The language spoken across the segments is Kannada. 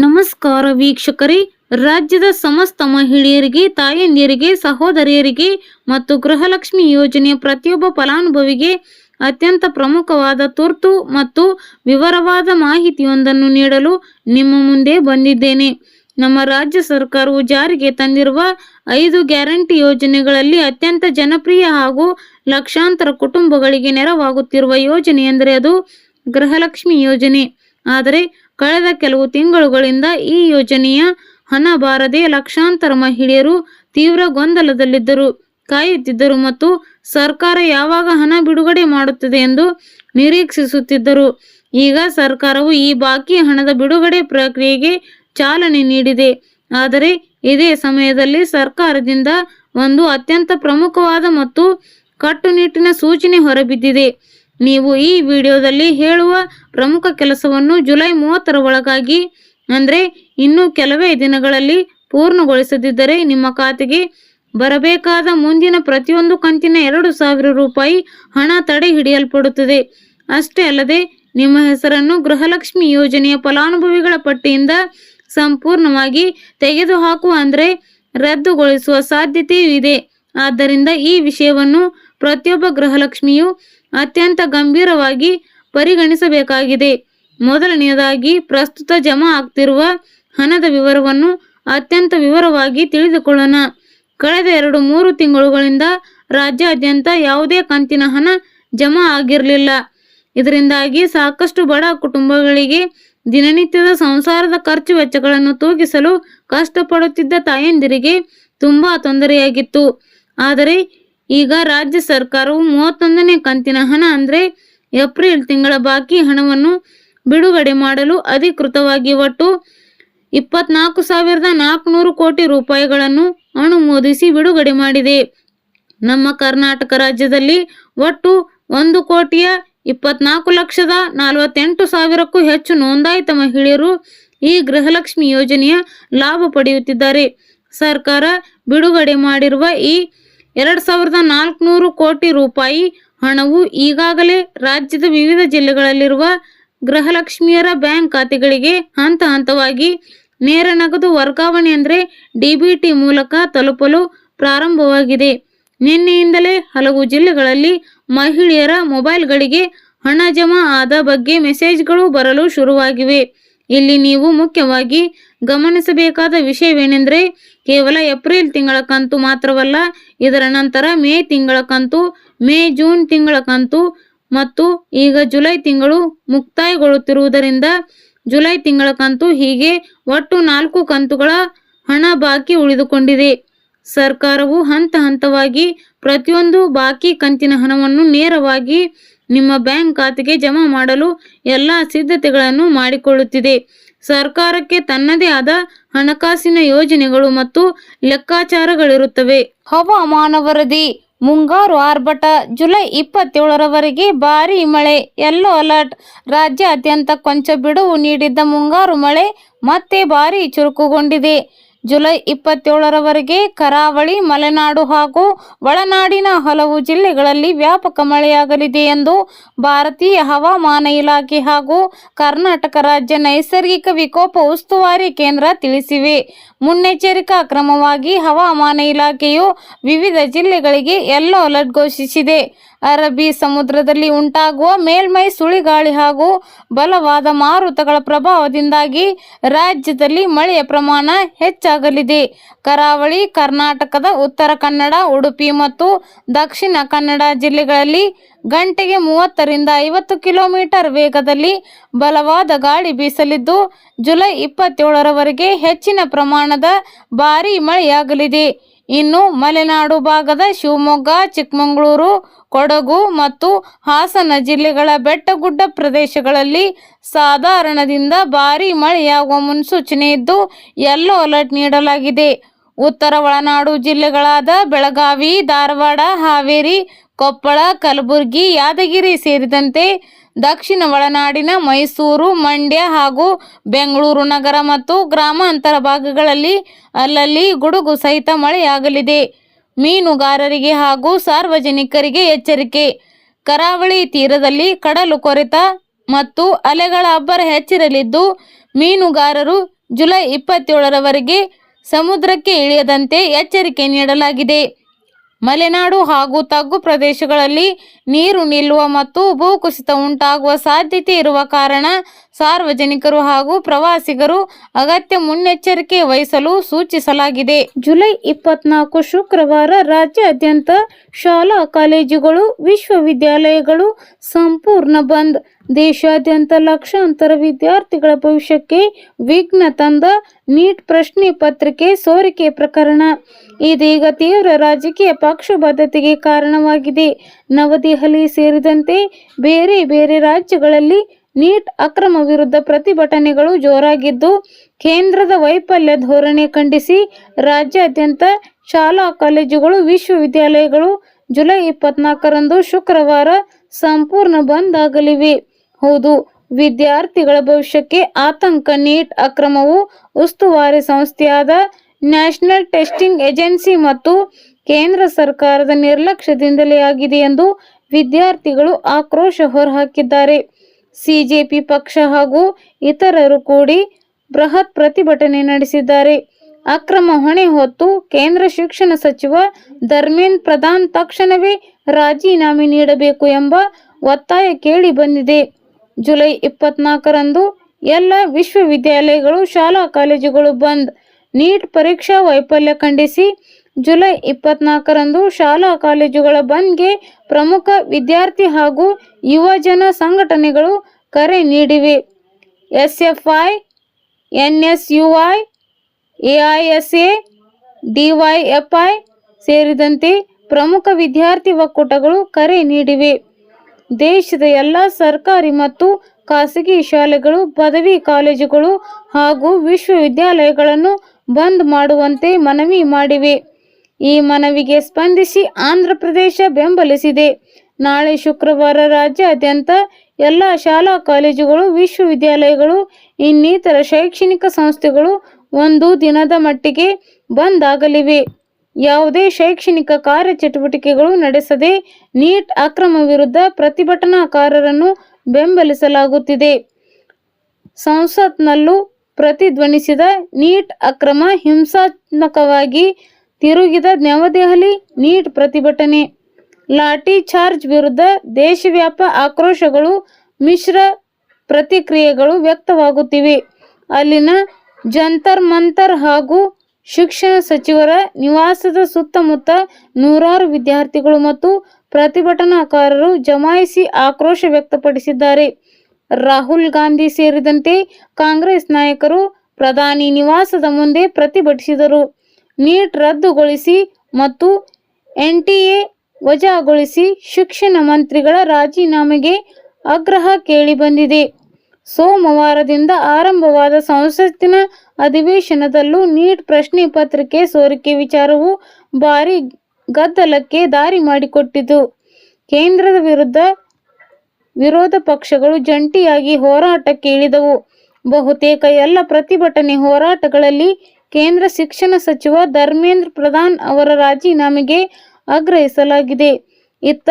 ನಮಸ್ಕಾರ ವೀಕ್ಷಕರೇ, ರಾಜ್ಯದ ಸಮಸ್ತ ಮಹಿಳೆಯರಿಗೆ, ತಾಯಂದಿರಿಗೆ, ಸಹೋದರಿಯರಿಗೆ ಮತ್ತು ಗೃಹಲಕ್ಷ್ಮಿ ಯೋಜನೆಯ ಪ್ರತಿಯೊಬ್ಬ ಫಲಾನುಭವಿಗೆ ಅತ್ಯಂತ ಪ್ರಮುಖವಾದ ತುರ್ತು ಮತ್ತು ವಿವರವಾದ ಮಾಹಿತಿಯೊಂದನ್ನು ನೀಡಲು ನಿಮ್ಮ ಮುಂದೆ ಬಂದಿದ್ದೇನೆ. ನಮ್ಮ ರಾಜ್ಯ ಸರ್ಕಾರವು ಜಾರಿಗೆ ತಂದಿರುವ 5 ಗ್ಯಾರಂಟಿ ಯೋಜನೆಗಳಲ್ಲಿ ಅತ್ಯಂತ ಜನಪ್ರಿಯ ಹಾಗೂ ಲಕ್ಷಾಂತರ ಕುಟುಂಬಗಳಿಗೆ ನೆರವಾಗುತ್ತಿರುವ ಯೋಜನೆ ಎಂದರೆ ಅದು ಗೃಹಲಕ್ಷ್ಮಿ ಯೋಜನೆ. ಆದರೆ ಕಳೆದ ಕೆಲವು ತಿಂಗಳುಗಳಿಂದ ಈ ಯೋಜನೆಯ ಹಣ ಬಾರದೆ ಲಕ್ಷಾಂತರ ಮಹಿಳೆಯರು ತೀವ್ರ ಗೊಂದಲದಲ್ಲಿದ್ದರು, ಕಾಯುತ್ತಿದ್ದರು ಮತ್ತು ಸರ್ಕಾರ ಯಾವಾಗ ಹಣ ಬಿಡುಗಡೆ ಮಾಡುತ್ತದೆ ಎಂದು ನಿರೀಕ್ಷಿಸುತ್ತಿದ್ದರು. ಈಗ ಸರ್ಕಾರವು ಈ ಬಾಕಿ ಹಣದ ಬಿಡುಗಡೆ ಪ್ರಕ್ರಿಯೆಗೆ ಚಾಲನೆ ನೀಡಿದೆ. ಆದರೆ ಇದೇ ಸಮಯದಲ್ಲಿ ಸರ್ಕಾರದಿಂದ ಒಂದು ಅತ್ಯಂತ ಪ್ರಮುಖವಾದ ಮತ್ತು ಕಟ್ಟುನಿಟ್ಟಿನ ಸೂಚನೆ ಹೊರಬಿದ್ದಿದೆ. ನೀವು ಈ ವಿಡಿಯೋದಲ್ಲಿ ಹೇಳುವ ಪ್ರಮುಖ ಕೆಲಸವನ್ನು ಜುಲೈ 30ರ ಒಳಗಾಗಿ ಅಂದರೆ ಇನ್ನೂ ಕೆಲವೇ ದಿನಗಳಲ್ಲಿ ಪೂರ್ಣಗೊಳಿಸದಿದ್ದರೆ ನಿಮ್ಮ ಖಾತೆಗೆ ಬರಬೇಕಾದ ಮುಂದಿನ ಪ್ರತಿಯೊಂದು ಕಂತಿನ 2,000 ರೂಪಾಯಿ ಹಣ ತಡೆ ಹಿಡಿಯಲ್ಪಡುತ್ತದೆ. ಅಷ್ಟೇ ಅಲ್ಲದೆ ನಿಮ್ಮ ಹೆಸರನ್ನು ಗೃಹಲಕ್ಷ್ಮಿ ಯೋಜನೆಯ ಫಲಾನುಭವಿಗಳ ಪಟ್ಟಿಯಿಂದ ಸಂಪೂರ್ಣವಾಗಿ ತೆಗೆದುಹಾಕುವ ಅಂದರೆ ರದ್ದುಗೊಳಿಸುವ ಸಾಧ್ಯತೆಯೂ ಇದೆ. ಆದ್ದರಿಂದ ಈ ವಿಷಯವನ್ನು ಪ್ರತಿಯೊಬ್ಬ ಗೃಹಲಕ್ಷ್ಮಿಯು ಅತ್ಯಂತ ಗಂಭೀರವಾಗಿ ಪರಿಗಣಿಸಬೇಕಾಗಿದೆ. ಮೊದಲನೆಯದಾಗಿ, ಪ್ರಸ್ತುತ ಜಮಾ ಆಗ್ತಿರುವ ಹಣದ ವಿವರವನ್ನು ಅತ್ಯಂತ ವಿವರವಾಗಿ ತಿಳಿದುಕೊಳ್ಳೋಣ. ಕಳೆದ 2-3 ತಿಂಗಳುಗಳಿಂದ ರಾಜ್ಯಾದ್ಯಂತ ಯಾವುದೇ ಕಂತಿನ ಹಣ ಜಮಾ ಆಗಿರಲಿಲ್ಲ. ಇದರಿಂದಾಗಿ ಸಾಕಷ್ಟು ಬಡ ಕುಟುಂಬಗಳಿಗೆ ದಿನನಿತ್ಯದ ಸಂಸಾರದ ಖರ್ಚು ವೆಚ್ಚಗಳನ್ನು ತೂಗಿಸಲು ಕಷ್ಟಪಡುತ್ತಿದ್ದ ತಾಯಂದಿರಿಗೆ ತುಂಬಾ ತೊಂದರೆಯಾಗಿತ್ತು. ಆದರೆ ಈಗ ರಾಜ್ಯ ಸರ್ಕಾರವು 31ನೇ ಕಂತಿನ ಹಣ ಅಂದರೆ ಏಪ್ರಿಲ್ ತಿಂಗಳ ಬಾಕಿ ಹಣವನ್ನು ಬಿಡುಗಡೆ ಮಾಡಲು ಅಧಿಕೃತವಾಗಿ ಒಟ್ಟು 24,400 ಕೋಟಿ ರೂಪಾಯಿಗಳನ್ನು ಅನುಮೋದಿಸಿ ಬಿಡುಗಡೆ ಮಾಡಿದೆ. ನಮ್ಮ ಕರ್ನಾಟಕ ರಾಜ್ಯದಲ್ಲಿ ಒಟ್ಟು 1,24,48,000ಕ್ಕೂ ಹೆಚ್ಚು ನೋಂದಾಯಿತ ಮಹಿಳೆಯರು ಈ ಗೃಹಲಕ್ಷ್ಮಿ ಯೋಜನೆಯ ಲಾಭ ಪಡೆಯುತ್ತಿದ್ದಾರೆ. ಸರ್ಕಾರ ಬಿಡುಗಡೆ ಮಾಡಿರುವ ಈ 2,400 ಕೋಟಿ ರೂಪಾಯಿ ಹಣವು ಈಗಾಗಲೇ ರಾಜ್ಯದ ವಿವಿಧ ಜಿಲ್ಲೆಗಳಲ್ಲಿರುವ ಗೃಹಲಕ್ಷ್ಮಿಯರ ಬ್ಯಾಂಕ್ ಖಾತೆಗಳಿಗೆ ಹಂತ ಹಂತವಾಗಿ ನೇರ ನಗದು ವರ್ಗಾವಣೆ ಅಂದರೆ DBT ಮೂಲಕ ತಲುಪಲು ಪ್ರಾರಂಭವಾಗಿದೆ. ನಿನ್ನೆಯಿಂದಲೇ ಹಲವು ಜಿಲ್ಲೆಗಳಲ್ಲಿ ಮಹಿಳೆಯರ ಮೊಬೈಲ್ಗಳಿಗೆ ಹಣ ಜಮಾ ಆದ ಬಗ್ಗೆ ಮೆಸೇಜ್ಗಳು ಬರಲು ಶುರುವಾಗಿವೆ. ಇಲ್ಲಿ ನೀವು ಮುಖ್ಯವಾಗಿ ಗಮನಿಸಬೇಕಾದ ವಿಷಯವೇನೆಂದರೆ ಕೇವಲ ಏಪ್ರಿಲ್ ತಿಂಗಳ ಕಂತು ಮಾತ್ರವಲ್ಲ, ಇದರ ನಂತರ ಮೇ ತಿಂಗಳ ಕಂತು, ಜೂನ್ ತಿಂಗಳ ಕಂತು ಮತ್ತು ಈಗ ಜುಲೈ ತಿಂಗಳು ಮುಕ್ತಾಯಗೊಳ್ಳುತ್ತಿರುವುದರಿಂದ ಜುಲೈ ತಿಂಗಳ ಕಂತು, ಹೀಗೆ ಒಟ್ಟು 4 ಕಂತುಗಳ ಹಣ ಬಾಕಿ ಉಳಿದುಕೊಂಡಿದೆ. ಸರ್ಕಾರವು ಹಂತ ಹಂತವಾಗಿ ಪ್ರತಿಯೊಂದು ಬಾಕಿ ಕಂತಿನ ಹಣವನ್ನು ನೇರವಾಗಿ ನಿಮ್ಮ ಬ್ಯಾಂಕ್ ಖಾತೆಗೆ ಜಮಾ ಮಾಡಲು ಎಲ್ಲ ಸಿದ್ಧತೆಗಳನ್ನು ಮಾಡಿಕೊಳ್ಳುತ್ತಿದೆ. ಸರ್ಕಾರಕ್ಕೆ ತನ್ನದೇ ಆದ ಹಣಕಾಸಿನ ಯೋಜನೆಗಳು ಮತ್ತು ಲೆಕ್ಕಾಚಾರಗಳಿರುತ್ತವೆ. ಹವಾಮಾನ ವರದಿ. ಮುಂಗಾರು ಆರ್ಭಟ. ಜುಲೈ 27ರವರೆಗೆ ಭಾರೀ ಮಳೆ, ಯೆಲ್ಲೋ ಅಲರ್ಟ್. ರಾಜ್ಯಾದ್ಯಂತ ಕೊಂಚ ಬಿಡುವು ನೀಡಿದ್ದ ಮುಂಗಾರು ಮಳೆ ಮತ್ತೆ ಭಾರೀ ಚುರುಕುಗೊಂಡಿದೆ. ಜುಲೈ 27ರವರೆಗೆ ಕರಾವಳಿ, ಮಲೆನಾಡು ಹಾಗೂ ಒಳನಾಡಿನ ಹಲವು ಜಿಲ್ಲೆಗಳಲ್ಲಿ ವ್ಯಾಪಕ ಮಳೆಯಾಗಲಿದೆ ಎಂದು ಭಾರತೀಯ ಹವಾಮಾನ ಇಲಾಖೆ ಹಾಗೂ ಕರ್ನಾಟಕ ರಾಜ್ಯ ನೈಸರ್ಗಿಕ ವಿಕೋಪ ಉಸ್ತುವಾರಿ ಕೇಂದ್ರ ತಿಳಿಸಿವೆ. ಮುನ್ನೆಚ್ಚರಿಕಾ ಕ್ರಮವಾಗಿ ಹವಾಮಾನ ಇಲಾಖೆಯು ವಿವಿಧ ಜಿಲ್ಲೆಗಳಿಗೆ ಯೆಲ್ಲೋ ಅಲರ್ಟ್ ಘೋಷಿಸಿದೆ. ಅರಬ್ಬಿ ಸಮುದ್ರದಲ್ಲಿ ಉಂಟಾಗುವ ಮೇಲ್ಮೈ ಸುಳಿಗಾಳಿ ಹಾಗೂ ಬಲವಾದ ಮಾರುತಗಳ ಪ್ರಭಾವದಿಂದಾಗಿ ರಾಜ್ಯದಲ್ಲಿ ಮಳೆಯ ಪ್ರಮಾಣ ಹೆಚ್ಚಾಗಲಿದೆ. ಕರಾವಳಿ ಕರ್ನಾಟಕದ ಉತ್ತರ ಕನ್ನಡ, ಉಡುಪಿ ಮತ್ತು ದಕ್ಷಿಣ ಕನ್ನಡ ಜಿಲ್ಲೆಗಳಲ್ಲಿ ಗಂಟೆಗೆ 30ರಿಂದ 50 ಕಿಲೋಮೀಟರ್ ವೇಗದಲ್ಲಿ ಬಲವಾದ ಗಾಳಿ ಬೀಸಲಿದ್ದು, ಜುಲೈ 27ರವರೆಗೆ ಹೆಚ್ಚಿನ ಪ್ರಮಾಣದ ಭಾರೀ ಮಳೆಯಾಗಲಿದೆ. ಇನ್ನು ಮಲೆನಾಡು ಭಾಗದ ಶಿವಮೊಗ್ಗ, ಚಿಕ್ಕಮಗಳೂರು, ಕೊಡಗು ಮತ್ತು ಹಾಸನ ಜಿಲ್ಲೆಗಳ ಬೆಟ್ಟಗುಡ್ಡ ಪ್ರದೇಶಗಳಲ್ಲಿ ಸಾಧಾರಣದಿಂದ ಭಾರೀ ಮಳೆಯಾಗುವ ಮುನ್ಸೂಚನೆ ಇದ್ದು ಯೆಲ್ಲೋ ಅಲರ್ಟ್ ನೀಡಲಾಗಿದೆ. ಉತ್ತರ ಒಳನಾಡು ಜಿಲ್ಲೆಗಳಾದ ಬೆಳಗಾವಿ, ಧಾರವಾಡ, ಹಾವೇರಿ, ಕೊಪ್ಪಳ, ಕಲಬುರಗಿ, ಯಾದಗಿರಿ ಸೇರಿದಂತೆ ದಕ್ಷಿಣ ಒಳನಾಡಿನ ಮೈಸೂರು, ಮಂಡ್ಯ ಹಾಗೂ ಬೆಂಗಳೂರು ನಗರ ಮತ್ತು ಗ್ರಾಮಾಂತರ ಭಾಗಗಳಲ್ಲಿ ಅಲ್ಲಲ್ಲಿ ಗುಡುಗು ಸಹಿತ ಮಳೆಯಾಗಲಿದೆ. ಮೀನುಗಾರರಿಗೆ ಹಾಗೂ ಸಾರ್ವಜನಿಕರಿಗೆ ಎಚ್ಚರಿಕೆ. ಕರಾವಳಿ ತೀರದಲ್ಲಿ ಕಡಲು ಕೊರೆತ ಮತ್ತು ಅಲೆಗಳ ಅಬ್ಬರ ಹೆಚ್ಚಿರಲಿದ್ದು, ಮೀನುಗಾರರು ಜುಲೈ 27ರವರೆಗೆ ಸಮುದ್ರಕ್ಕೆ ಇಳಿಯದಂತೆ ಎಚ್ಚರಿಕೆ ನೀಡಲಾಗಿದೆ. ಮಲೆನಾಡು ಹಾಗೂ ತಗ್ಗು ಪ್ರದೇಶಗಳಲ್ಲಿ ನೀರು ನಿಲ್ಲುವ ಮತ್ತು ಭೂಕುಸಿತ ಉಂಟಾಗುವ ಸಾಧ್ಯತೆ ಇರುವ ಕಾರಣ ಸಾರ್ವಜನಿಕರು ಹಾಗೂ ಪ್ರವಾಸಿಗರು ಅಗತ್ಯ ಮುನ್ನೆಚ್ಚರಿಕೆ ವಹಿಸಲು ಸೂಚಿಸಲಾಗಿದೆ. ಜುಲೈ 24 ಶುಕ್ರವಾರ ರಾಜ್ಯಾದ್ಯಂತ ಶಾಲಾ ಕಾಲೇಜುಗಳು ವಿಶ್ವವಿದ್ಯಾಲಯಗಳು ಸಂಪೂರ್ಣ ಬಂದ್. ದೇಶಾದ್ಯಂತ ಲಕ್ಷಾಂತರ ವಿದ್ಯಾರ್ಥಿಗಳ ಭವಿಷ್ಯಕ್ಕೆ ವಿಘ್ನ ತಂದ ನೀಟ್ ಪ್ರಶ್ನೆ ಪತ್ರಿಕೆ ಸೋರಿಕೆ ಪ್ರಕರಣ ಇದೀಗ ತೀವ್ರ ರಾಜಕೀಯ ಪಕ್ಷಪಾತತೆಗೆ ಕಾರಣವಾಗಿದೆ. ನವದೆಹಲಿ ಸೇರಿದಂತೆ ಬೇರೆ ಬೇರೆ ರಾಜ್ಯಗಳಲ್ಲಿ ನೀಟ್ ಅಕ್ರಮ ವಿರುದ್ಧ ಪ್ರತಿಭಟನೆಗಳು ಜೋರಾಗಿದ್ದು, ಕೇಂದ್ರದ ವೈಫಲ್ಯ ಧೋರಣೆ ಖಂಡಿಸಿ ರಾಜ್ಯಾದ್ಯಂತ ಶಾಲಾ ಕಾಲೇಜುಗಳು ವಿಶ್ವವಿದ್ಯಾಲಯಗಳು ಜುಲೈ 24ರಂದು ಶುಕ್ರವಾರ ಸಂಪೂರ್ಣ ಬಂದ್ ಆಗಲಿವೆ. ಹೌದು, ವಿದ್ಯಾರ್ಥಿಗಳ ಭವಿಷ್ಯಕ್ಕೆ ಆತಂಕ. ನೀಟ್ ಅಕ್ರಮವು ಉಸ್ತುವಾರಿ ಸಂಸ್ಥೆಯಾದ ನ್ಯಾಷನಲ್ ಟೆಸ್ಟಿಂಗ್ ಏಜೆನ್ಸಿ ಮತ್ತು ಕೇಂದ್ರ ಸರ್ಕಾರದ ನಿರ್ಲಕ್ಷ್ಯದಿಂದಲೇ ಆಗಿದೆ ಎಂದು ವಿದ್ಯಾರ್ಥಿಗಳು ಆಕ್ರೋಶ ಹೊರಹಾಕಿದ್ದಾರೆ. ಸಿಜೆಪಿ ಪಕ್ಷ ಹಾಗೂ ಇತರರು ಕೂಡಿ ಬೃಹತ್ ಪ್ರತಿಭಟನೆ ನಡೆಸಿದ್ದಾರೆ. ಅಕ್ರಮ ಹೊಣೆ ಹೊತ್ತು ಕೇಂದ್ರ ಶಿಕ್ಷಣ ಸಚಿವ ಧರ್ಮೇಂದ್ರ ಪ್ರಧಾನ್ ತಕ್ಷಣವೇ ರಾಜೀನಾಮೆ ನೀಡಬೇಕು ಎಂಬ ಒತ್ತಾಯ ಕೇಳಿ ಬಂದಿದೆ. ಜುಲೈ 24ರಂದು ಎಲ್ಲ ವಿಶ್ವವಿದ್ಯಾಲಯಗಳು ಶಾಲಾ ಕಾಲೇಜುಗಳು ಬಂದ್. ನೀಟ್ ಪರೀಕ್ಷಾ ವೈಫಲ್ಯ ಖಂಡಿಸಿ ಜುಲೈ 24ರಂದು ಶಾಲಾ ಕಾಲೇಜುಗಳ ಬಂದ್ಗೆ ಪ್ರಮುಖ ವಿದ್ಯಾರ್ಥಿ ಹಾಗೂ ಯುವಜನ ಸಂಘಟನೆಗಳು ಕರೆ ನೀಡಿವೆ. ಎಸ್ಎಫ್ಐ, ಎನ್ಎಸ್ಯುಐ, ಎಐಎಸ್ಎ, ಡಿವೈಎಫ್ಐ ಸೇರಿದಂತೆ ಪ್ರಮುಖ ವಿದ್ಯಾರ್ಥಿ ಒಕ್ಕೂಟಗಳು ಕರೆ ನೀಡಿವೆ. ದೇಶದ ಎಲ್ಲ ಸರ್ಕಾರಿ ಮತ್ತು ಖಾಸಗಿ ಶಾಲೆಗಳು, ಪದವಿ ಕಾಲೇಜುಗಳು ಹಾಗೂ ವಿಶ್ವವಿದ್ಯಾಲಯಗಳನ್ನು ಬಂದ್ ಮಾಡುವಂತೆ ಮನವಿ ಮಾಡಿವೆ. ಈ ಮನವಿಗೆ ಸ್ಪಂದಿಸಿ ಆಂಧ್ರ ಪ್ರದೇಶ ಬೆಂಬಲಿಸಿದೆ. ನಾಳೆ ಶುಕ್ರವಾರ ರಾಜ್ಯಾದ್ಯಂತ ಎಲ್ಲ ಶಾಲಾ ಕಾಲೇಜುಗಳು, ವಿಶ್ವವಿದ್ಯಾಲಯಗಳು, ಇನ್ನಿತರ ಶೈಕ್ಷಣಿಕ ಸಂಸ್ಥೆಗಳು ಒಂದು ದಿನದ ಮಟ್ಟಿಗೆ ಬಂದ್ ಆಗಲಿವೆ. ಯಾವುದೇ ಶೈಕ್ಷಣಿಕ ಕಾರ್ಯಚಟುವಟಿಕೆಗಳು ನಡೆಸದೆ ನೀಟ್ ಅಕ್ರಮ ವಿರುದ್ಧ ಪ್ರತಿಭಟನಾಕಾರರನ್ನು ಬೆಂಬಲಿಸಲಾಗುತ್ತಿದೆ. ಸಂಸತ್ನಲ್ಲೂ ಪ್ರತಿಧ್ವನಿಸಿದ ನೀಟ್ ಅಕ್ರಮ ಹಿಂಸಾತ್ಮಕವಾಗಿ ತಿರುಗಿದ ನವದೆಹಲಿ ನೀಟ್ ಪ್ರತಿಭಟನೆ, ಲಾಠಿ ಚಾರ್ಜ್ ವಿರುದ್ಧ ದೇಶವ್ಯಾಪಿ ಆಕ್ರೋಶಗಳು, ಮಿಶ್ರ ಪ್ರತಿಕ್ರಿಯೆಗಳು ವ್ಯಕ್ತವಾಗುತ್ತಿವೆ. ಅಲ್ಲಿನ ಜಂತರ್ ಮಂತರ್ ಹಾಗೂ ಶಿಕ್ಷಣ ಸಚಿವರ ನಿವಾಸದ ಸುತ್ತಮುತ್ತ ನೂರಾರು ವಿದ್ಯಾರ್ಥಿಗಳು ಮತ್ತು ಪ್ರತಿಭಟನಾಕಾರರು ಜಮಾಯಿಸಿ ಆಕ್ರೋಶ ವ್ಯಕ್ತಪಡಿಸಿದ್ದಾರೆ. ರಾಹುಲ್ ಗಾಂಧಿ ಸೇರಿದಂತೆ ಕಾಂಗ್ರೆಸ್ ನಾಯಕರು ಪ್ರಧಾನಿ ನಿವಾಸದ ಮುಂದೆ ಪ್ರತಿಭಟಿಸಿದರು. ನೀಟ್ ರದ್ದುಗೊಳಿಸಿ ಮತ್ತು ಎನ್ಟಿಎ ವಜಾಗೊಳಿಸಿ ಶಿಕ್ಷಣ ಮಂತ್ರಿಗಳ ರಾಜೀನಾಮೆಗೆ ಆಗ್ರಹ ಕೇಳಿಬಂದಿದೆ. ಸೋಮವಾರದಿಂದ ಆರಂಭವಾದ ಸಂಸತ್ತಿನ ಅಧಿವೇಶನದಲ್ಲೂ ನೀಟ್ ಪ್ರಶ್ನೆ ಪತ್ರಿಕೆ ಸೋರಿಕೆ ವಿಚಾರವು ಭಾರೀ ಗದ್ದಲಕ್ಕೆ ದಾರಿ ಮಾಡಿಕೊಟ್ಟಿತು. ಕೇಂದ್ರದ ವಿರುದ್ಧ ವಿರೋಧ ಪಕ್ಷಗಳು ಜಂಟಿಯಾಗಿ ಹೋರಾಟಕ್ಕೆ ಇಳಿದವು. ಬಹುತೇಕ ಎಲ್ಲ ಪ್ರತಿಭಟನೆ ಹೋರಾಟಗಳಲ್ಲಿ ಕೇಂದ್ರ ಶಿಕ್ಷಣ ಸಚಿವ ಧರ್ಮೇಂದ್ರ ಪ್ರಧಾನ್ ಅವರ ರಾಜೀನಾಮೆಗೆ ಆಗ್ರಹಿಸಲಾಗಿದೆ. ಇತ್ತ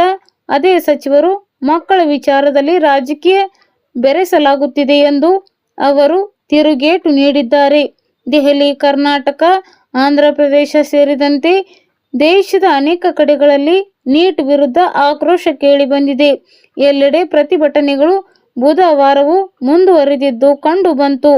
ಅದೇ ಸಚಿವರು ಮಕ್ಕಳ ವಿಚಾರದಲ್ಲಿ ರಾಜಕೀಯ ಬೆರೆಸಲಾಗುತ್ತಿದೆ ಎಂದು ಅವರು ತಿರುಗೇಟು ನೀಡಿದ್ದಾರೆ. ದೆಹಲಿ, ಕರ್ನಾಟಕ, ಆಂಧ್ರ ಪ್ರದೇಶ ಸೇರಿದಂತೆ ದೇಶದ ಅನೇಕ ಕಡೆಗಳಲ್ಲಿ ನೀಟ್ ವಿರುದ್ಧ ಆಕ್ರೋಶ ಕೇಳಿಬಂದಿದೆ. ಎಲ್ಲೆಡೆ ಪ್ರತಿಭಟನೆಗಳು ಬುಧವಾರವೂ ಮುಂದುವರೆದಿದ್ದು ಕಂಡು ಬಂತು.